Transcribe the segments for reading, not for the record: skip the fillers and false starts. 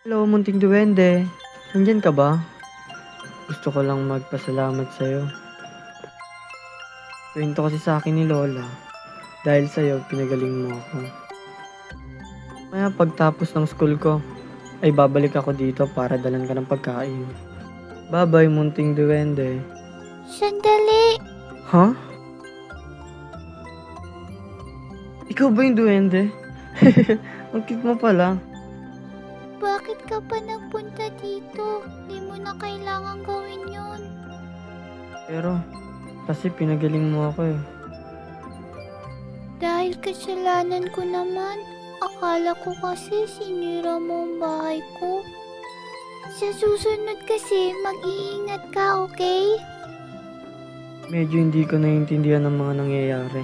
Hello, munting duwende. Nandiyan ka ba? Gusto ko lang magpasalamat sa'yo. Kwento kasi sa akin ni Lola. Dahil sa'yo, pinagaling mo ako. Kaya pagtapos ng school ko, ay babalik ako dito para dalan ka ng pagkain. Bye-bye, munting duwende. Sandali! Ha? Ikaw ba yung duwende? Ang cute mo pala. Bakit ka pa nagpunta dito? Di mo na kailangan gawin yun. Pero, kasi pinagaling mo ako eh. Dahil kasalanan ko naman, akala ko kasi sinira mo ang bahay ko. Sa susunod kasi, mag-iingat ka, okay? Medyo hindi ko naiintindihan ang mga nangyayari.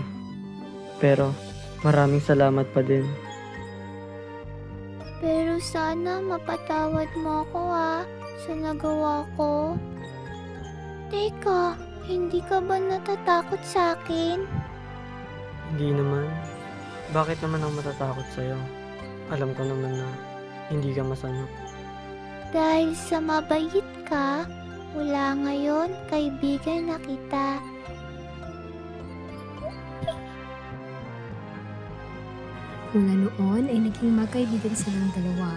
Pero, maraming salamat pa din. Pero sana mapatawad mo ako sa nagawa ko. Teka, hindi ka ba natatakot sa akin? Hindi naman. Bakit naman ako matatakot sa'yo? Alam ko naman na hindi ka masama. Dahil sa mabait ka, mula ngayon, kaibigan na kita. Mula noon ay naging magkaibigan silang dalawa.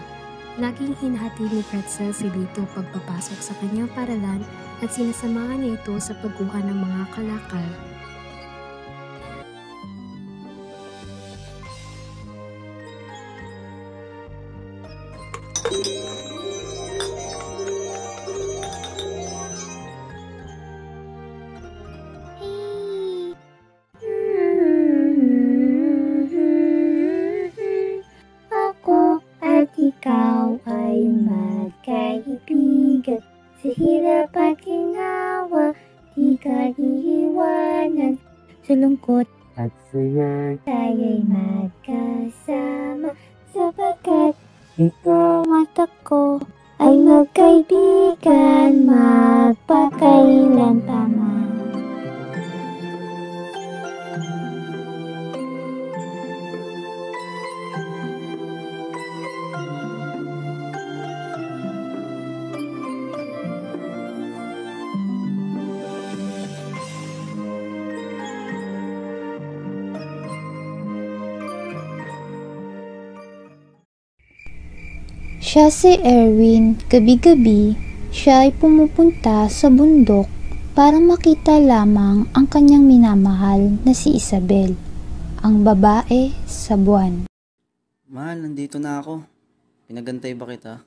Laging hinahatid ni Pretzel si Lito pagpapasok sa kanyang paralan at sinasamahan niya ito sa pagkuha ng mga kalakal. Hey! Ako at ikaw ay magkaibigan. Sa hirap at ginawa, di ka iiwanan. Sa lungkot At saya, tayo'y magkasama. Sapagkat ikaw at ako ay magkaibigan, magpakailan pa man. Siya si Erwin. Gabi-gabi, siya ay pumupunta sa bundok para makita lamang ang kanyang minamahal na si Isabel, ang babae sa buwan. Mahal, nandito na ako. Pinagantay ba kita?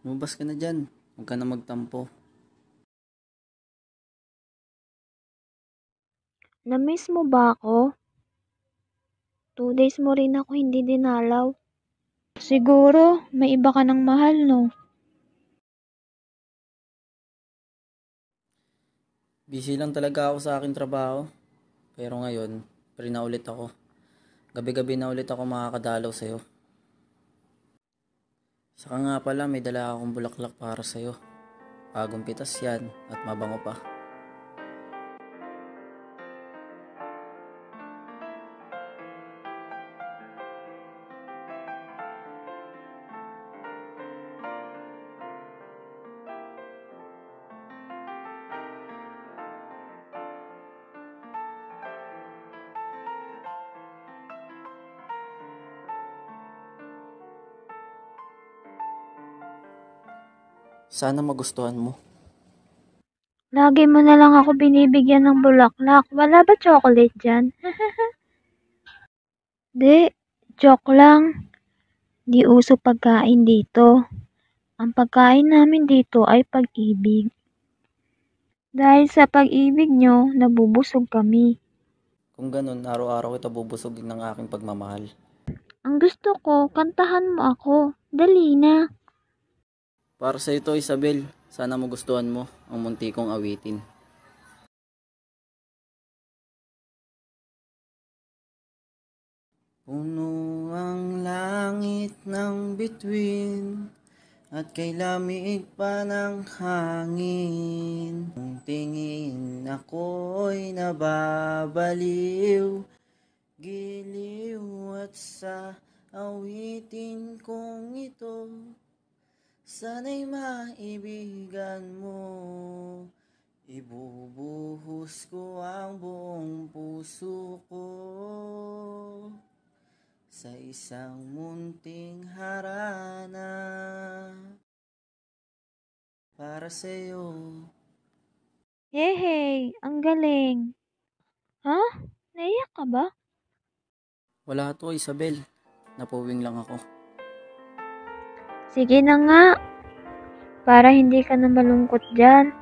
Lumabas ka na dyan. Huwag ka na magtampo. Na-miss mo ba ako? 2 days mo rin ako hindi dinalaw. Siguro, may iba ka ng mahal, no? Busy lang talaga ako sa aking trabaho. Pero ngayon, free na ulit ako. Gabi-gabi na ulit ako makakadalaw sa'yo. Saka nga pala, may dala akong bulaklak para sa'yo. Bagong pitas yan at mabango pa. Sana magustuhan mo. Lagi mo na lang ako binibigyan ng bulaklak. Wala ba chocolate dyan? Di, joke lang. Di uso pagkain dito. Ang pagkain namin dito ay pag-ibig. Dahil sa pag-ibig nyo, nabubusog kami. Kung ganun, araw-araw kita bubusugin ng aking pagmamahal. Ang gusto ko, kantahan mo ako. Dali na. Para sa ito, Isabel, sana magustuhan mo ang munti kong awitin. Puno ang langit ng bituin at kay lamig pa ng hangin. Kung tingin ako'y nababaliw, giliw at sa awitin kong ito Sana'y maibigan mo. Ibubuhos ko ang buong puso ko sa isang munting harana para sa'yo. Yehey! Ang galing! Ha? Naiyak ka ba? Wala to, Isabel. Napuwing lang ako. Sige na nga, para hindi ka na malungkot dyan.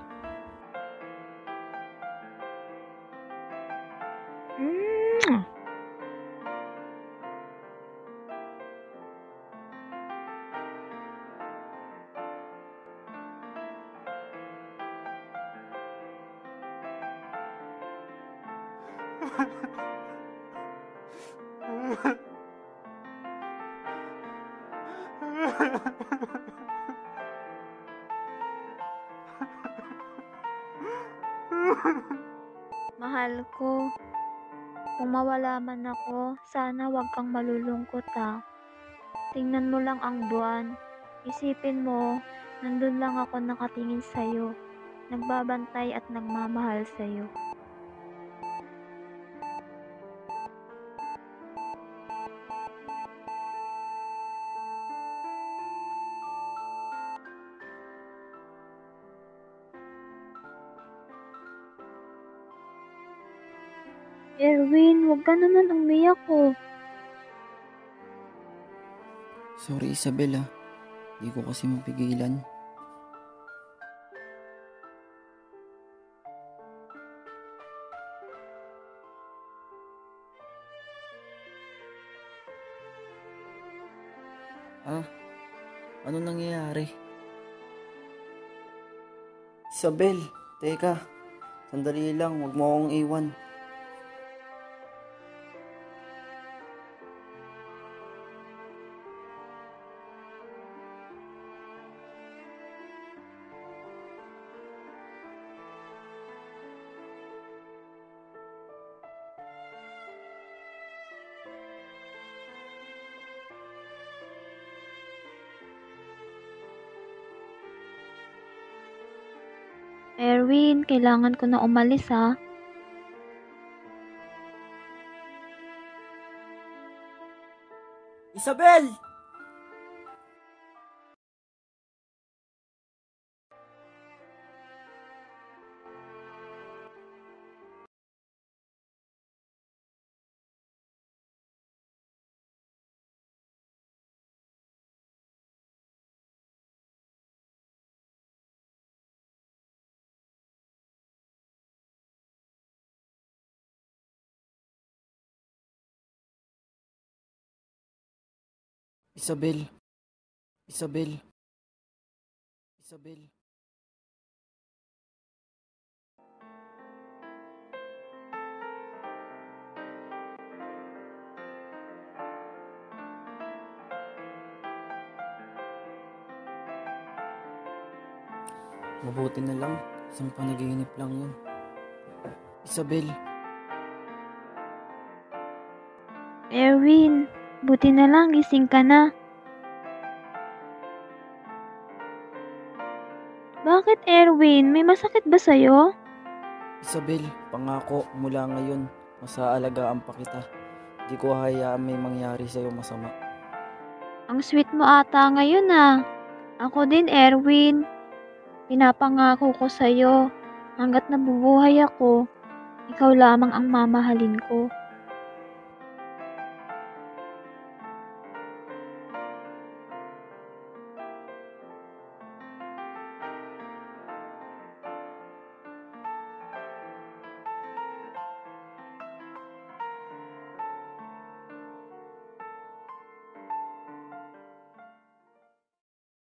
Mm. Mahal ko, kung mawala man ako, sana wag kang malulungkot ha. Tingnan mo lang ang buwan. Isipin mo, nandun lang ako nakatingin sa'yo, nagbabantay at nagmamahal sa'yo. Erwin, wag ka naman umiyak ko. Sorry, Isabel ah. Di ko kasi mapigilan. Ah, ano nangyayari? Isabel, teka. Sandali lang, huwag mo akong iwan. Erwin, kailangan ko na umalis ha. Isabel! Isabel. Isabel. Isabel. Mabuti na lang. Isang panaginip lang yun. Isabel. Erwin, buti na lang gising ka na. Bakit Erwin? May masakit ba sa'yo? Isabel, pangako mula ngayon, masaalagaan pa kita. Di ko hayaan may mangyari sa'yo masama. Ang sweet mo ata ngayon ah. Ako din Erwin. Pinapangako ko sa'yo, hanggat nabubuhay ako, ikaw lamang ang mamahalin ko.